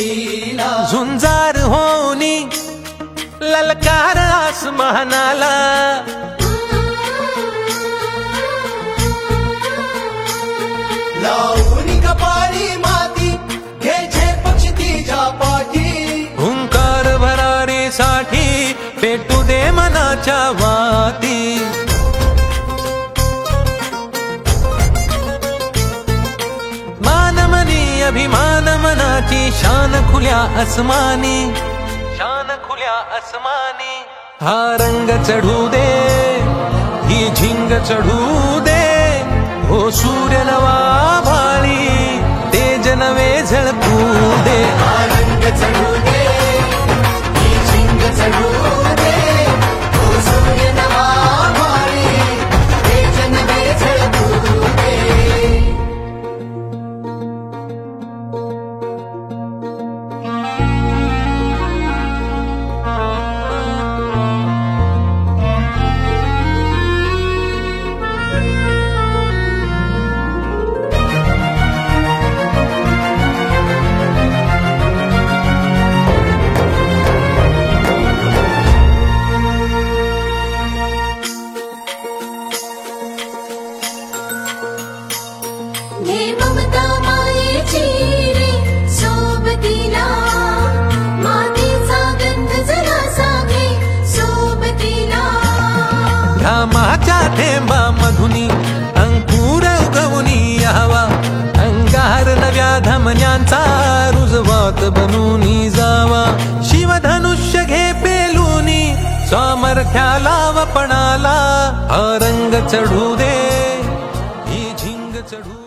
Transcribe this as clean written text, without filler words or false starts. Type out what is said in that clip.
लीला झुंजार होनी ललकार आसमानाला लावणी कपाळी माती घ्यायचे पक्षी तिच्या पाठी हुंकार भरारीसाठी पेटू दे मनाच्या वाती मानमनी अभिमान मनाची शान खुल्या आसमानी शान खुल्या आसमानी हा रंग चढू दे ही झिंग चढू दे हो सूर्य नवा भाळी तेज नवे झळकू दे रंग चढू दे ही झिंग चढू दे हो सूर्य नवा भाळी तेज नवे झळकू दे हे ममता मायेची रे सोबतीला मातीचा गंध जरा सागे सोबतीला घामाच्या थेंबा मधुनी अंकुर उगवूनी यावा अंगार नव्या धमन्यांचा रुजवात बनूनी जावा शिवधनुष्य घे पेलूनी सामर्थ्याला वपणाला हा रंग चढू दे ही झिंग चढू